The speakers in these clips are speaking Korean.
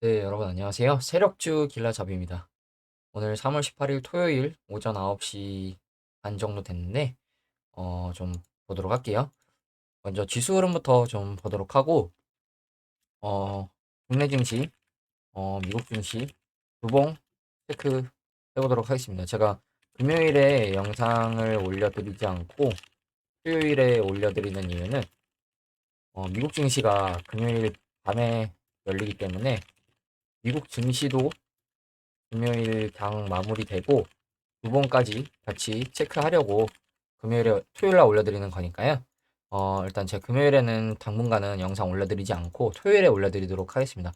네, 여러분 안녕하세요. 세력주 길라잡이입니다. 오늘 3월 18일 토요일 오전 9시 반 정도 됐는데 좀 보도록 할게요. 먼저 지수 흐름부터 좀 보도록 하고 국내 증시, 미국 증시 두봉 체크 해보도록 하겠습니다. 제가 금요일에 영상을 올려드리지 않고 토요일에 올려드리는 이유는 미국 증시가 금요일 밤에 열리기 때문에 미국 증시도 금요일 장 마무리되고 두 번까지 같이 체크하려고 금요일에 토요일 날 올려드리는 거니까요. 일단 제가 금요일에는 당분간은 영상 올려드리지 않고 토요일에 올려드리도록 하겠습니다.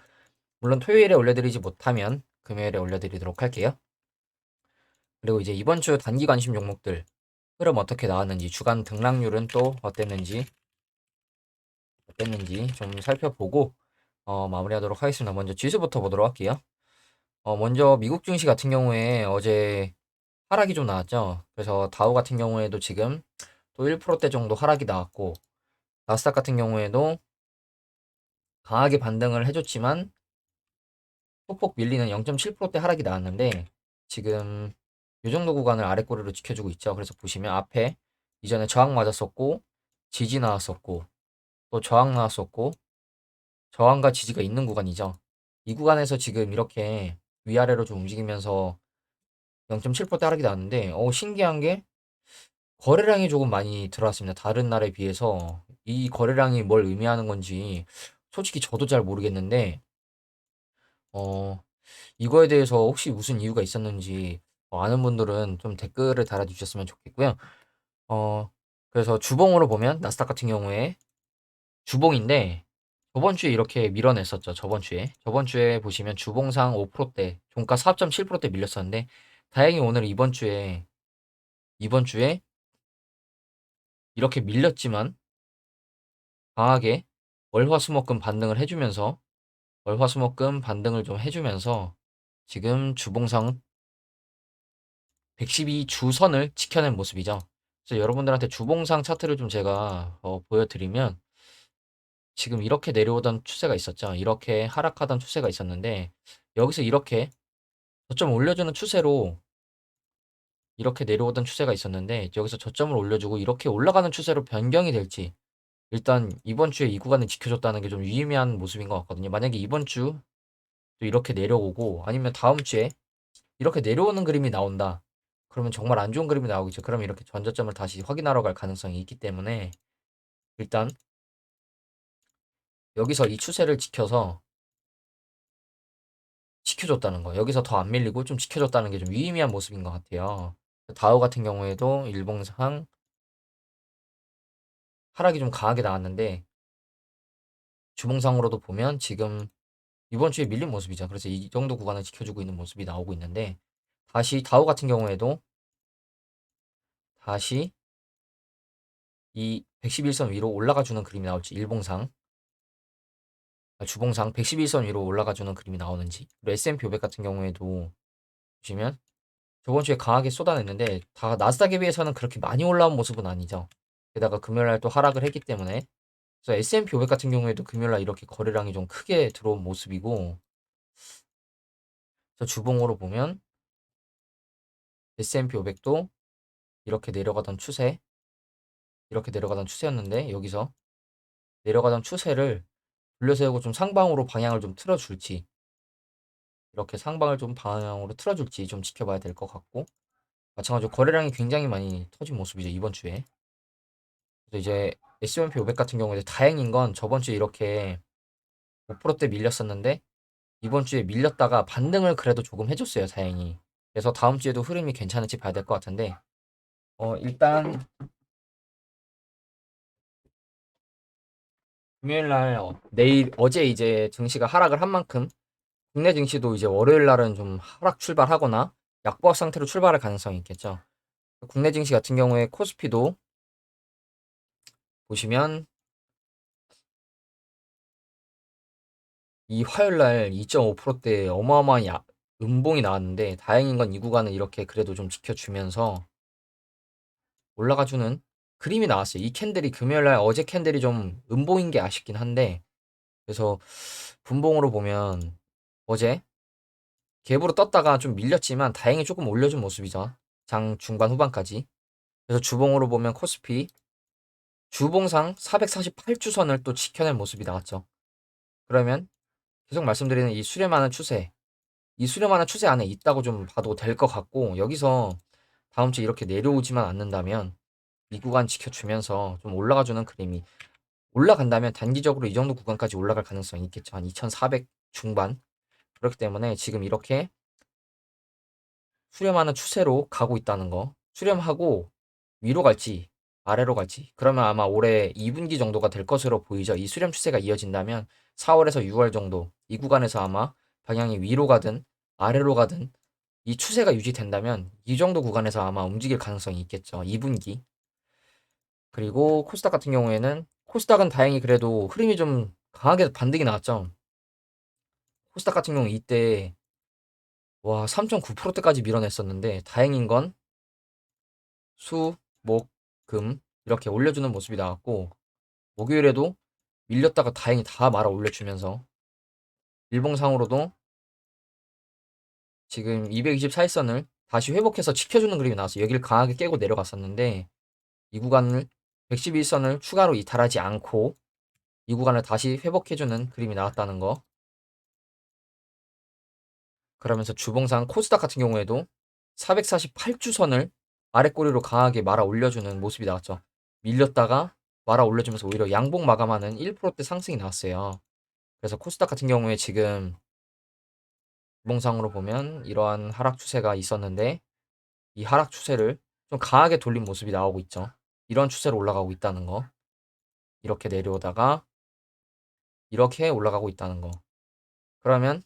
물론 토요일에 올려드리지 못하면 금요일에 올려드리도록 할게요. 그리고 이제 이번 주 단기 관심 종목들 흐름 어떻게 나왔는지 주간 등락률은 또 어땠는지 좀 살펴보고 마무리하도록 하겠습니다. 먼저 지수부터 보도록 할게요. 먼저 미국 증시 같은 경우에 어제 하락이 좀 나왔죠. 그래서 다우 같은 경우에도 지금 또 1%대 정도 하락이 나왔고, 나스닥 같은 경우에도 강하게 반등을 해줬지만 소폭 밀리는 0.7%대 하락이 나왔는데, 지금 이 정도 구간을 아래꼬리로 지켜주고 있죠. 그래서 보시면 앞에 이전에 저항 맞았었고, 지지 나왔었고, 또 저항 나왔었고, 저항과 지지가 있는 구간이죠. 이 구간에서 지금 이렇게 위아래로 좀 움직이면서 0.7%대 하락이 나왔는데, 신기한 게 거래량이 조금 많이 들어왔습니다. 다른 날에 비해서 이 거래량이 뭘 의미하는 건지 솔직히 저도 잘 모르겠는데 어, 이거에 대해서 혹시 무슨 이유가 있었는지 아는 분들은 좀 댓글을 달아주셨으면 좋겠고요. 어, 그래서 주봉으로 보면 나스닥 같은 경우에 주봉인데 저번 주에 이렇게 밀어냈었죠. 저번 주에 보시면 주봉상 5%대 종가 4.7%대 밀렸었는데 다행히 오늘 이번 주에 이렇게 밀렸지만 강하게 월화수목금 반등을 해주면서 월화수목금 반등을 좀 해주면서 지금 주봉상 112 주선을 지켜낸 모습이죠. 그래서 여러분들한테 주봉상 차트를 좀 제가 보여드리면 지금 이렇게 내려오던 추세가 있었죠. 이렇게 하락하던 추세가 있었는데 여기서 이렇게 저점 올려주는 추세로 이렇게 내려오던 추세가 있었는데 여기서 저점을 올려주고 이렇게 올라가는 추세로 변경이 될지 일단 이번 주에 이 구간을 지켜줬다는 게 좀 유의미한 모습인 것 같거든요. 만약에 이번 주 또 이렇게 내려오고 아니면 다음 주에 이렇게 내려오는 그림이 나온다. 그러면 정말 안 좋은 그림이 나오겠죠. 그러면 이렇게 전저점을 다시 확인하러 갈 가능성이 있기 때문에 일단 여기서 이 추세를 지켜줬다는 거. 여기서 더 안 밀리고 좀 지켜줬다는 게 좀 유의미한 모습인 것 같아요. 다우 같은 경우에도 일봉상 하락이 좀 강하게 나왔는데 주봉상으로도 보면 지금 이번 주에 밀린 모습이죠. 그래서 이 정도 구간을 지켜주고 있는 모습이 나오고 있는데 다시 다우 같은 경우에도 다시 이 111선 위로 올라가 주는 그림이 나올지 일봉상 주봉상 111선 위로 올라가 주는 그림이 나오는지 그리고 S&P 500 같은 경우에도 보시면 저번 주에 강하게 쏟아냈는데 다 나스닥에 비해서는 그렇게 많이 올라온 모습은 아니죠. 게다가 금요일날 또 하락을 했기 때문에 그래서 S&P 500 같은 경우에도 금요일날 이렇게 거래량이 좀 크게 들어온 모습이고 저 주봉으로 보면 S&P 500도 이렇게 내려가던 추세였는데 여기서 내려가던 추세를 돌려세우고 좀 상방으로 방향을 좀 틀어줄지 이렇게 상방을 좀 방향으로 틀어줄지 좀 지켜봐야 될 것 같고 마찬가지로 거래량이 굉장히 많이 터진 모습이죠 이번 주에. 그래서 이제 S&P 500 같은 경우에 다행인 건 저번 주에 이렇게 5%대 밀렸었는데 이번 주에 밀렸다가 반등을 그래도 조금 해줬어요 다행히. 그래서 다음 주에도 흐름이 괜찮을지 봐야 될 것 같은데 일단 금요일 날 내일 어제 이제 증시가 하락을 한 만큼 국내 증시도 이제 월요일 날은 좀 하락 출발하거나 약보합 상태로 출발할 가능성이 있겠죠. 국내 증시 같은 경우에 코스피도 보시면 이 화요일 날 2.5%대 어마어마한 음봉이 나왔는데 다행인 건 이 구간은 이렇게 그래도 좀 지켜주면서 올라가주는 그림이 나왔어요. 이 캔들이 금요일 날 어제 캔들이 좀 음봉인 게 아쉽긴 한데 그래서 분봉으로 보면 어제 갭으로 떴다가 좀 밀렸지만 다행히 조금 올려준 모습이죠. 장 중반 후반까지. 그래서 주봉으로 보면 코스피 주봉상 448주선을 또 지켜낸 모습이 나왔죠. 그러면 계속 말씀드리는 이 수렴하는 추세, 이 수렴하는 추세 안에 있다고 좀 봐도 될 것 같고, 여기서 다음 주 이렇게 내려오지만 않는다면 이 구간 지켜주면서 좀 올라가주는 그림이, 올라간다면 단기적으로 이 정도 구간까지 올라갈 가능성이 있겠죠. 한 2400 중반. 그렇기 때문에 지금 이렇게 수렴하는 추세로 가고 있다는 거. 수렴하고 위로 갈지 아래로 갈지. 그러면 아마 올해 2분기 정도가 될 것으로 보이죠. 이 수렴 추세가 이어진다면 4월에서 6월 정도 이 구간에서 아마 방향이 위로 가든 아래로 가든 이 추세가 유지된다면 이 정도 구간에서 아마 움직일 가능성이 있겠죠. 2분기. 그리고 코스닥 같은 경우에는 코스닥은 다행히 그래도 흐름이 좀 강하게 반등이 나왔죠. 코스닥 같은 경우 이때 와 3.9%대까지 밀어냈었는데 다행인 건 수, 목, 금 이렇게 올려주는 모습이 나왔고 목요일에도 밀렸다가 다행히 다 말아 올려주면서 일봉상으로도 지금 224일선을 다시 회복해서 지켜주는 그림이 나왔어요. 여기를 강하게 깨고 내려갔었는데 이 구간을 111선을 추가로 이탈하지 않고 이 구간을 다시 회복해주는 그림이 나왔다는 거. 그러면서 주봉상 코스닥 같은 경우에도 448주선을 아래 꼬리로 강하게 말아 올려주는 모습이 나왔죠. 밀렸다가 말아 올려주면서 오히려 양봉 마감하는 1%대 상승이 나왔어요. 그래서 코스닥 같은 경우에 지금 주봉상으로 보면 이러한 하락 추세가 있었는데 이 하락 추세를 좀 강하게 돌린 모습이 나오고 있죠. 이런 추세로 올라가고 있다는 거. 이렇게 내려오다가 이렇게 올라가고 있다는 거. 그러면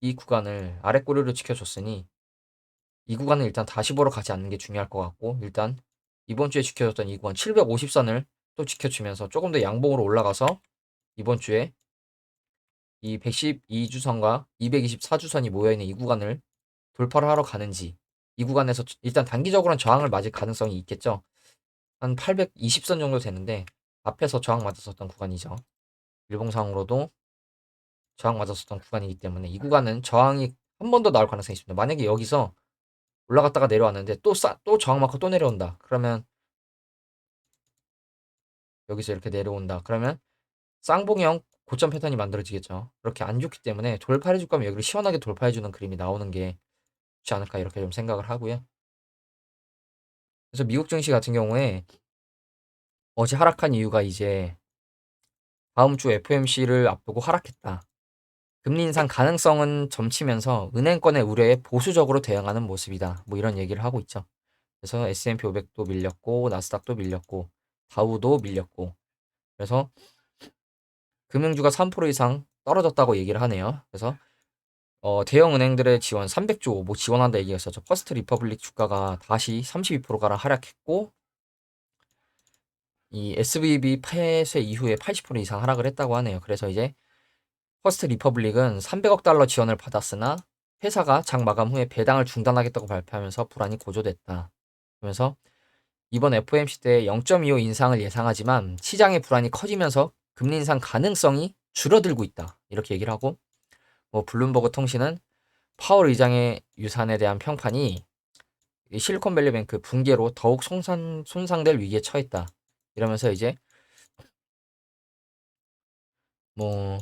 이 구간을 아래 꼬리로 지켜줬으니 이 구간은 일단 다시 보러 가지 않는 게 중요할 것 같고 일단 이번 주에 지켜줬던 이 구간 750선을 또 지켜주면서 조금 더 양봉으로 올라가서 이번 주에 이 112주선과 224주선이 모여있는 이 구간을 돌파를 하러 가는지 이 구간에서 일단 단기적으로는 저항을 맞을 가능성이 있겠죠. 한 820선 정도 되는데 앞에서 저항 맞았었던 구간이죠. 일봉상으로도 저항 맞았었던 구간이기 때문에 이 구간은 저항이 한 번 더 나올 가능성이 있습니다. 만약에 여기서 올라갔다가 내려왔는데 또 저항 맞고 또 내려온다. 그러면 여기서 이렇게 내려온다. 그러면 쌍봉형 고점 패턴이 만들어지겠죠. 그렇게 안 좋기 때문에 돌파해 줄 거면 여기를 시원하게 돌파해 주는 그림이 나오는 게 좋지 않을까 이렇게 좀 생각을 하고요. 그래서 미국 증시 같은 경우에 어제 하락한 이유가 이제 다음 주 FOMC를 앞두고 하락했다. 금리 인상 가능성은 점치면서 은행권의 우려에 보수적으로 대응하는 모습이다. 뭐 이런 얘기를 하고 있죠. 그래서 S&P 500도 밀렸고 나스닥도 밀렸고 다우도 밀렸고 그래서 금융주가 3% 이상 떨어졌다고 얘기를 하네요. 그래서 대형 은행들의 지원 300조 뭐 지원한다 얘기했었죠. 퍼스트 리퍼블릭 주가가 다시 32%가량 하락했고 이 SVB 폐쇄 이후에 80% 이상 하락을 했다고 하네요. 그래서 이제 퍼스트 리퍼블릭은 300억 달러 지원을 받았으나 회사가 장 마감 후에 배당을 중단하겠다고 발표하면서 불안이 고조됐다. 그러면서 이번 FOMC 때 0.25 인상을 예상하지만 시장의 불안이 커지면서 금리 인상 가능성이 줄어들고 있다. 이렇게 얘기를 하고 뭐 블룸버그 통신은 파월 의장의 유산에 대한 평판이 실리콘밸리뱅크 붕괴로 더욱 손상될 위기에 처했다. 이러면서 이제 뭐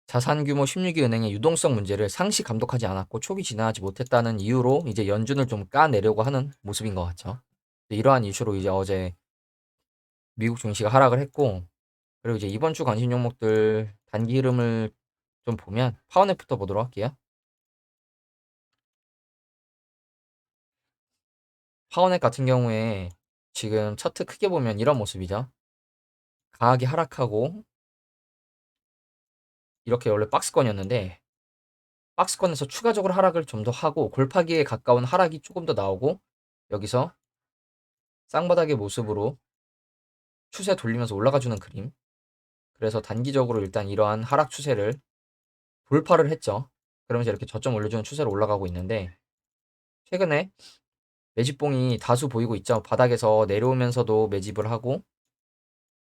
자산 규모 16위 은행의 유동성 문제를 상시 감독하지 않았고 초기 진화하지 못했다는 이유로 이제 연준을 좀 까내려고 하는 모습인 것 같죠. 이러한 이슈로 이제 어제 미국 증시가 하락을 했고 그리고 이제 이번 주 관심 종목들 단기 흐름을 좀 보면 파워넷부터 보도록 할게요. 파워넷 같은 경우에 지금 차트 크게 보면 이런 모습이죠. 강하게 하락하고 이렇게 원래 박스권이었는데 박스권에서 추가적으로 하락을 좀 더 하고 골파기에 가까운 하락이 조금 더 나오고 여기서 쌍바닥의 모습으로 추세 돌리면서 올라가주는 그림. 그래서 단기적으로 일단 이러한 하락 추세를 돌파를 했죠. 그러면서 이렇게 저점 올려주는 추세로 올라가고 있는데 최근에 매집봉이 다수 보이고 있죠. 바닥에서 내려오면서도 매집을 하고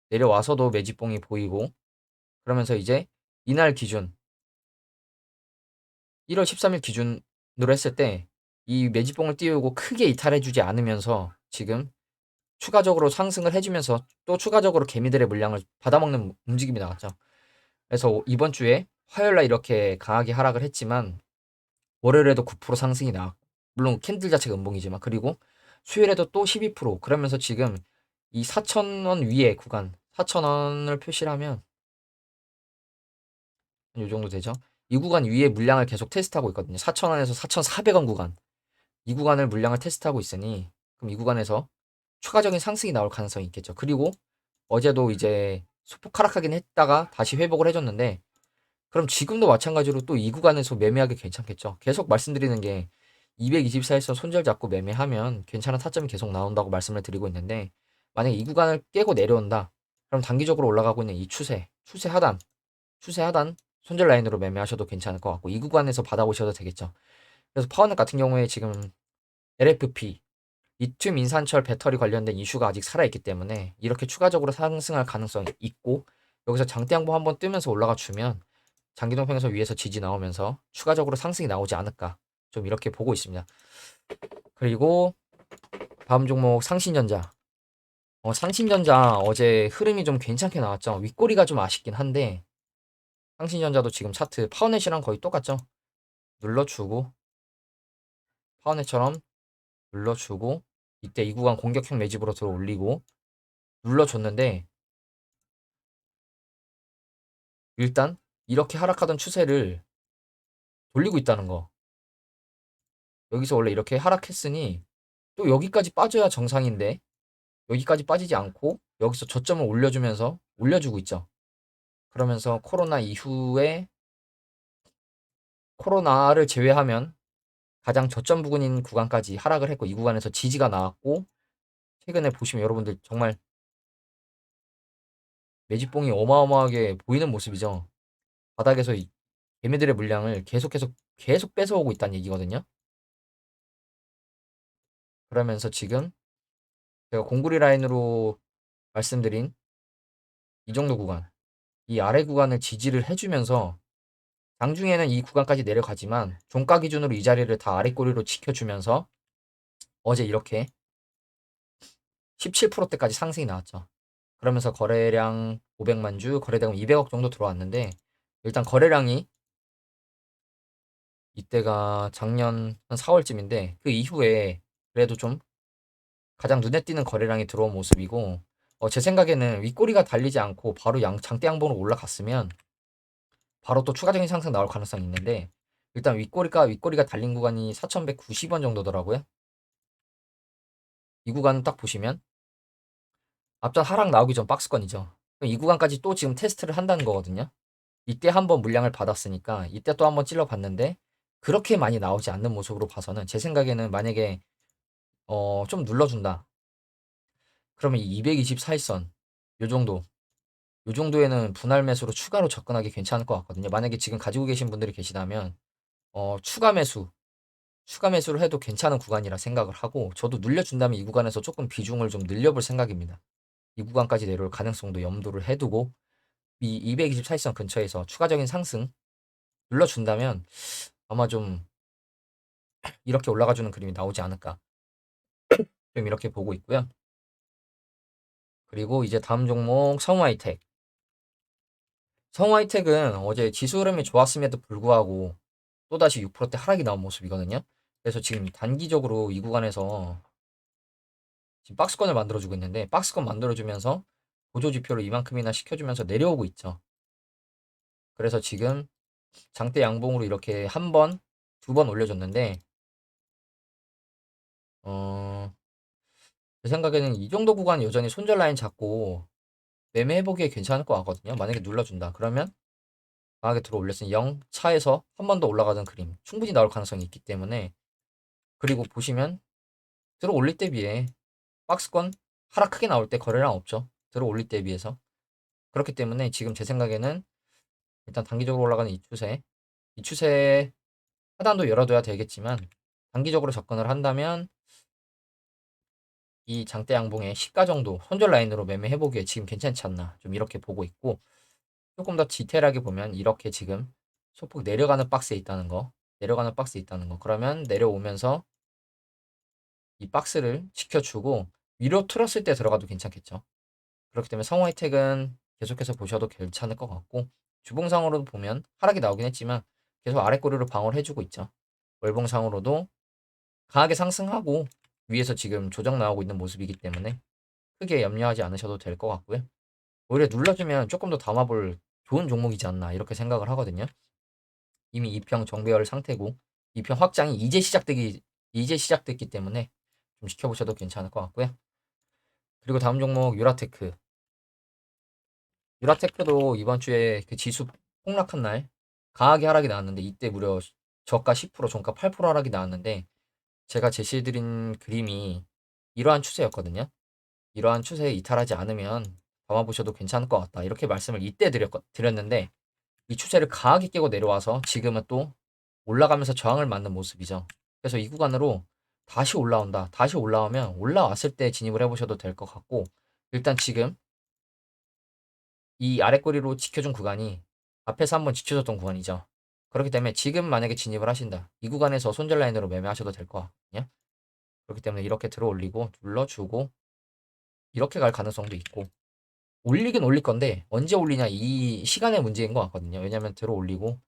내려와서도 매집봉이 보이고 그러면서 이제 이날 기준 1월 13일 기준으로 했을 때 이 매집봉을 띄우고 크게 이탈해주지 않으면서 지금 추가적으로 상승을 해주면서 또 추가적으로 개미들의 물량을 받아먹는 움직임이 나왔죠. 그래서 이번 주에 화요일날 이렇게 강하게 하락을 했지만 월요일에도 9% 상승이 나왔고 물론 캔들 자체가 음봉이지만 그리고 수요일에도 또 12% 그러면서 지금 이 4,000원 위에 구간 4,000원을 표시를 하면 이 정도 되죠. 이 구간 위에 물량을 계속 테스트하고 있거든요. 4,000원에서 4,400원 구간 이 구간을 물량을 테스트하고 있으니 그럼 이 구간에서 추가적인 상승이 나올 가능성이 있겠죠. 그리고 어제도 이제 소폭 하락하긴 했다가 다시 회복을 해줬는데 그럼 지금도 마찬가지로 또 이 구간에서 매매하기 괜찮겠죠. 계속 말씀드리는 게 224일선 손절 잡고 매매하면 괜찮은 타점이 계속 나온다고 말씀을 드리고 있는데 만약에 이 구간을 깨고 내려온다. 그럼 단기적으로 올라가고 있는 이 추세 하단 손절 라인으로 매매하셔도 괜찮을 것 같고 이 구간에서 받아오셔도 되겠죠. 그래서 파워넷 같은 경우에 지금 LFP 리튬 인산철 배터리 관련된 이슈가 아직 살아있기 때문에 이렇게 추가적으로 상승할 가능성이 있고 여기서 장대 양봉 한번 뜨면서 올라가 주면 장기동평에서 위에서 지지 나오면서 추가적으로 상승이 나오지 않을까 좀 이렇게 보고 있습니다. 그리고 다음 종목 상신전자. 상신전자 어제 흐름이 좀 괜찮게 나왔죠. 윗꼬리가 좀 아쉽긴 한데 상신전자도 지금 차트 파워넷이랑 거의 똑같죠. 눌러주고 파워넷처럼 눌러주고 이때 이 구간 공격형 매집으로 들어 올리고 눌러줬는데 일단 이렇게 하락하던 추세를 돌리고 있다는 거. 여기서 원래 이렇게 하락했으니 또 여기까지 빠져야 정상인데 여기까지 빠지지 않고 여기서 저점을 올려주면서 올려주고 있죠. 그러면서 코로나 이후에 코로나를 제외하면 가장 저점 부근인 구간까지 하락을 했고 이 구간에서 지지가 나왔고 최근에 보시면 여러분들 정말 매집봉이 어마어마하게 보이는 모습이죠. 바닥에서 이 개미들의 물량을 계속 뺏어오고 있다는 얘기거든요. 그러면서 지금 제가 공구리 라인으로 말씀드린 이 정도 구간, 이 아래 구간을 지지를 해주면서 장중에는 이 구간까지 내려가지만 종가 기준으로 이 자리를 다 아래 꼬리로 지켜주면서 어제 이렇게 17%대까지 상승이 나왔죠. 그러면서 거래량 500만 주, 거래대금 200억 정도 들어왔는데 일단 거래량이 이때가 작년 한 4월쯤인데 그 이후에 그래도 좀 가장 눈에 띄는 거래량이 들어온 모습이고 제 생각에는 윗꼬리가 달리지 않고 바로 장대 양봉으로 올라갔으면 바로 또 추가적인 상승 나올 가능성이 있는데 일단 윗꼬리가 달린 구간이 4,190원 정도더라고요. 이 구간 딱 보시면 앞전 하락 나오기 전 박스권이죠. 이 구간까지 또 지금 테스트를 한다는 거거든요. 이때 한번 물량을 받았으니까 이때 또 한번 찔러봤는데 그렇게 많이 나오지 않는 모습으로 봐서는 제 생각에는 만약에 좀 눌러준다. 그러면 이 224일선 요 정도 요 정도에는 분할 매수로 추가로 접근하기 괜찮을 것 같거든요. 만약에 지금 가지고 계신 분들이 계시다면 추가 매수를 해도 괜찮은 구간이라 생각을 하고 저도 눌려준다면 이 구간에서 조금 비중을 좀 늘려볼 생각입니다. 이 구간까지 내려올 가능성도 염두를 해두고 이 224일선 근처에서 추가적인 상승 눌러준다면 아마 좀 이렇게 올라가주는 그림이 나오지 않을까 좀 이렇게 보고 있고요. 그리고 이제 다음 종목 성우하이텍. 성우하이텍은 어제 지수 흐름이 좋았음에도 불구하고 또다시 6%대 하락이 나온 모습이거든요. 그래서 지금 단기적으로 이 구간에서 지금 박스권을 만들어주고 있는데 박스권 만들어주면서 보조 지표를 이만큼이나 시켜주면서 내려오고 있죠. 그래서 지금 장대 양봉으로 이렇게 한 번, 두 번 올려줬는데 어, 제 생각에는 이 정도 구간 여전히 손절 라인 잡고 매매해보기에 괜찮을 것 같거든요. 만약에 눌러준다. 그러면 강하게 들어 올렸으니 0 차에서 한 번 더 올라가는 그림 충분히 나올 가능성이 있기 때문에 그리고 보시면 들어 올릴 때 비해 박스권 하락 크게 나올 때 거래량 없죠. 들어 올릴 때 비해서. 그렇기 때문에 지금 제 생각에는 일단 단기적으로 올라가는 이 추세 하단도 열어둬야 되겠지만 단기적으로 접근을 한다면 이 장대 양봉의 시가 정도 손절 라인으로 매매해보기에 지금 괜찮지 않나 좀 이렇게 보고 있고 조금 더 디테일하게 보면 이렇게 지금 소폭 내려가는 박스에 있다는 거, 그러면 내려오면서 이 박스를 지켜주고 위로 틀었을 때 들어가도 괜찮겠죠. 그렇기 때문에 성호 혜택은 계속해서 보셔도 괜찮을 것 같고, 주봉상으로도 보면 하락이 나오긴 했지만 계속 아랫꼬리로 방어를 해주고 있죠. 월봉상으로도 강하게 상승하고 위에서 지금 조정 나오고 있는 모습이기 때문에 크게 염려하지 않으셔도 될 것 같고요. 오히려 눌러주면 조금 더 담아볼 좋은 종목이지 않나 이렇게 생각을 하거든요. 이미 2평 정배열 상태고 2평 확장이 이제 시작됐기 때문에 좀 지켜보셔도 괜찮을 것 같고요. 그리고 다음 종목 유라테크도 이번 주에 그 지수 폭락한 날 강하게 하락이 나왔는데 이때 무려 저가 10% 종가 8% 하락이 나왔는데 제가 제시해드린 그림이 이러한 추세였거든요. 이러한 추세에 이탈하지 않으면 담아보셔도 괜찮을 것 같다. 이렇게 말씀을 이때 드렸는데 이 추세를 강하게 깨고 내려와서 지금은 또 올라가면서 저항을 맞는 모습이죠. 그래서 이 구간으로 다시 올라온다. 다시 올라오면 올라왔을 때 진입을 해보셔도 될 것 같고 일단 지금 이 아랫꼬리로 지켜준 구간이 앞에서 한번 지켜줬던 구간이죠. 그렇기 때문에 지금 만약에 진입을 하신다. 이 구간에서 손절 라인으로 매매하셔도 될 것 같거든요. 그렇기 때문에 이렇게 들어 올리고 눌러주고 이렇게 갈 가능성도 있고 올리긴 올릴 건데 언제 올리냐 이 시간의 문제인 것 같거든요. 왜냐하면 들어 올리고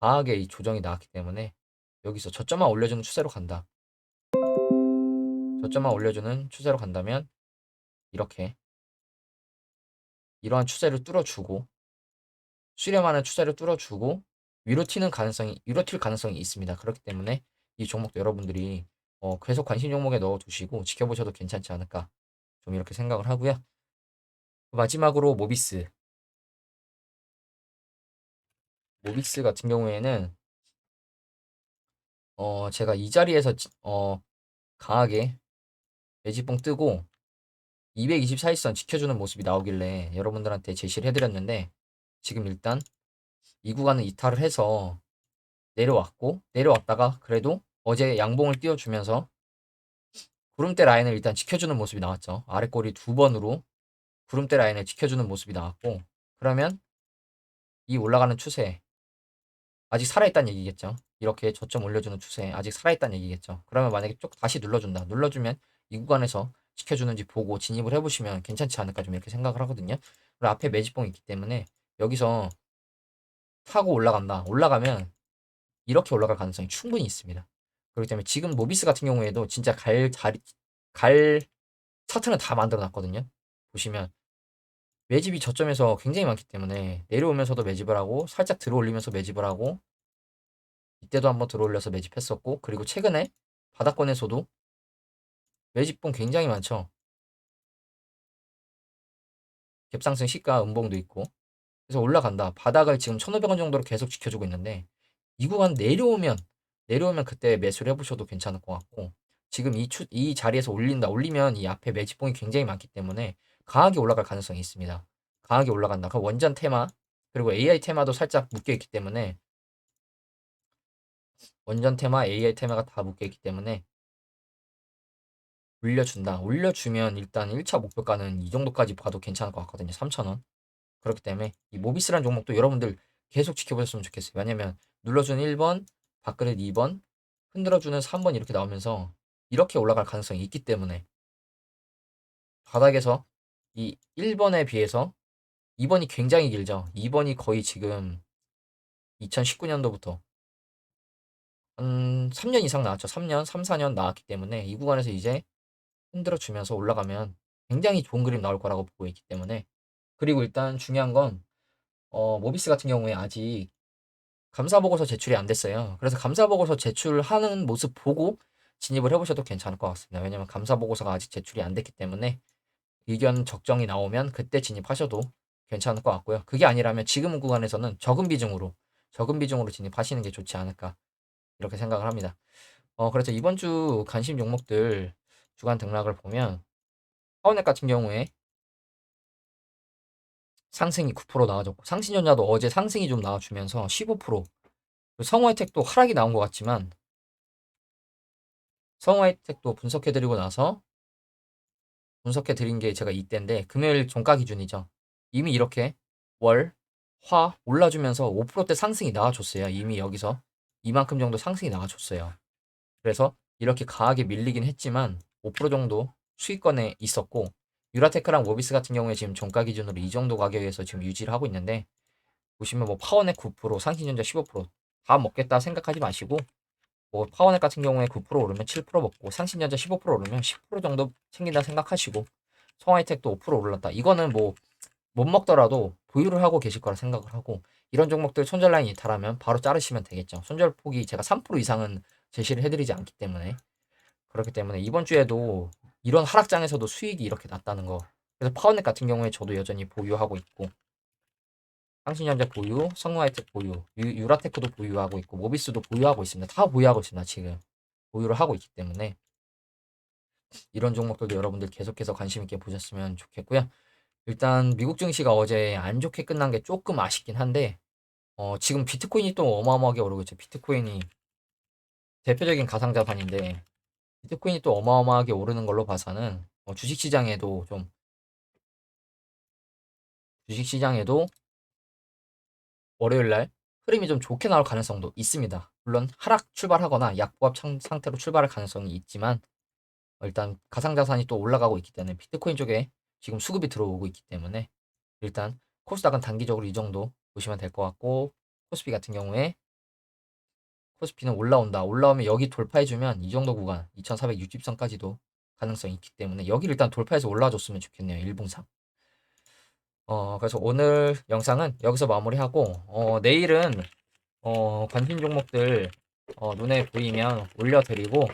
강하게 이 조정이 나왔기 때문에 여기서 저점만 올려주는 추세로 간다. 저점만 올려주는 추세로 간다면 이렇게 이러한 추세를 뚫어주고 수렴하는 추세를 뚫어주고 위로 튈 가능성이 있습니다. 그렇기 때문에 이 종목도 여러분들이 계속 관심 종목에 넣어두시고 지켜보셔도 괜찮지 않을까 좀 이렇게 생각을 하고요. 마지막으로 모비스 같은 경우에는 제가 이 자리에서 강하게 매집봉 뜨고 224일선 지켜주는 모습이 나오길래 여러분들한테 제시를 해드렸는데 지금 일단 이 구간은 이탈을 해서 내려왔다가 그래도 어제 양봉을 띄워주면서 구름대 라인을 일단 지켜주는 모습이 나왔죠. 아랫꼬리 두 번으로 구름대 라인을 지켜주는 모습이 나왔고 그러면 이 올라가는 추세 아직 살아있다는 얘기겠죠. 이렇게 저점 올려주는 추세 아직 살아있다는 얘기겠죠. 그러면 만약에 쭉 다시 눌러준다. 눌러주면 이 구간에서 지켜주는지 보고 진입을 해보시면 괜찮지 않을까 좀 이렇게 생각을 하거든요. 그리고 앞에 매집봉이 있기 때문에 여기서 타고 올라간다. 올라가면 이렇게 올라갈 가능성이 충분히 있습니다. 그렇기 때문에 지금 모비스 같은 경우에도 진짜 갈 차트는 다 만들어 놨거든요. 보시면 매집이 저점에서 굉장히 많기 때문에 내려오면서도 매집을 하고 살짝 들어올리면서 매집을 하고 이때도 한번 들어올려서 매집했었고 그리고 최근에 바닥권에서도 매집봉 굉장히 많죠. 갭상승 시가 음봉도 있고 그래서 올라간다. 바닥을 지금 1,500원 정도로 계속 지켜주고 있는데 이 구간 내려오면 그때 매수를 해보셔도 괜찮을 것 같고 지금 이 자리에서 올리면 이 앞에 매집봉이 굉장히 많기 때문에 강하게 올라갈 가능성이 있습니다. 강하게 올라간다. 그 원전 테마 그리고 AI 테마도 살짝 묶여 있기 때문에 원전 테마, AI 테마가 다 묶여 있기 때문에 올려준다. 올려주면 일단 1차 목표가는 이 정도까지 봐도 괜찮을 것 같거든요. 3,000원. 그렇기 때문에 이 모비스라는 종목도 여러분들 계속 지켜보셨으면 좋겠어요. 왜냐면 눌러주는 1번, 밥그릇 2번, 흔들어주는 3번 이렇게 나오면서 이렇게 올라갈 가능성이 있기 때문에 바닥에서 이 1번에 비해서 2번이 굉장히 길죠. 2번이 거의 지금 2019년도부터 한 3년 이상 나왔죠. 3년, 3, 4년 나왔기 때문에 이 구간에서 이제 흔들어 주면서 올라가면 굉장히 좋은 그림 나올 거라고 보고 있기 때문에 그리고 일단 중요한 건 모비스 같은 경우에 아직 감사 보고서 제출이 안 됐어요. 그래서 감사 보고서 제출하는 모습 보고 진입을 해보셔도 괜찮을 것 같습니다. 왜냐면 감사 보고서가 아직 제출이 안 됐기 때문에 의견 적정이 나오면 그때 진입하셔도 괜찮을 것 같고요. 그게 아니라면 지금 구간에서는 적은 비중으로 진입하시는 게 좋지 않을까 이렇게 생각을 합니다. 그래서 이번 주 관심 종목들 주간 등락을 보면 파워넷 같은 경우에 상승이 9% 나와줬고 상신전자도 어제 상승이 좀 나와주면서 15% 성호혜택도 하락이 나온 것 같지만 성호혜택도 분석해드리고 나서 분석해드린 게 제가 이때인데 금요일 종가 기준이죠. 이미 이렇게 월, 화 올라주면서 5%대 상승이 나와줬어요. 이미 여기서 이만큼 정도 상승이 나와줬어요. 그래서 이렇게 강하게 밀리긴 했지만 5% 정도 수익권에 있었고, 유라테크랑 모비스 같은 경우에 지금 종가 기준으로 이 정도 가격에서 지금 유지를 하고 있는데, 보시면 뭐 파워넷 9%, 상신전자 15%다 먹겠다 생각하지 마시고, 뭐 파워넷 같은 경우에 9% 오르면 7% 먹고, 상신전자 15% 오르면 10% 정도 챙긴다 생각하시고, 성하이텍도 5% 올랐다. 이거는 뭐 못 먹더라도 보유를 하고 계실 거라 생각을 하고, 이런 종목들 손절 라인 이탈하면 바로 자르시면 되겠죠. 손절 폭이 제가 3% 이상은 제시를 해드리지 않기 때문에. 그렇기 때문에 이번 주에도 이런 하락장에서도 수익이 이렇게 났다는 거. 그래서 파워넷 같은 경우에 저도 여전히 보유하고 있고, 상신전자 보유, 성우하이텍 보유, 유라테크도 보유하고 있고, 모비스도 보유하고 있습니다. 다 보유하고 있습니다. 지금 보유를 하고 있기 때문에 이런 종목들도 여러분들 계속해서 관심 있게 보셨으면 좋겠고요. 일단 미국 증시가 어제 안 좋게 끝난 게 조금 아쉽긴 한데, 지금 비트코인이 또 어마어마하게 오르고 있죠. 비트코인이 대표적인 가상자산인데, 비트코인이 또 어마어마하게 오르는 걸로 봐서는 주식시장에도 주식시장에도 월요일 날 흐름이 좀 좋게 나올 가능성도 있습니다. 물론 하락 출발하거나 약보합 상태로 출발할 가능성이 있지만, 일단 가상자산이 또 올라가고 있기 때문에 비트코인 쪽에 지금 수급이 들어오고 있기 때문에 일단 코스닥은 단기적으로 이 정도 보시면 될 것 같고, 코스피 같은 경우에 코스피는 올라온다. 올라오면 여기 돌파해주면 이 정도 구간 2460선까지도 가능성이 있기 때문에 여기를 일단 돌파해서 올라와줬으면 좋겠네요. 일봉상. 그래서 오늘 영상은 여기서 마무리하고, 내일은 관심 종목들 눈에 보이면 올려드리고,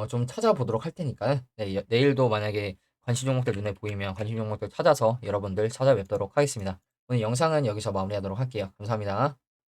좀 찾아보도록 할 테니까요. 네, 내일도 만약에 관심 종목들 눈에 보이면 관심 종목들 찾아서 여러분들 찾아뵙도록 하겠습니다. 오늘 영상은 여기서 마무리하도록 할게요. 감사합니다.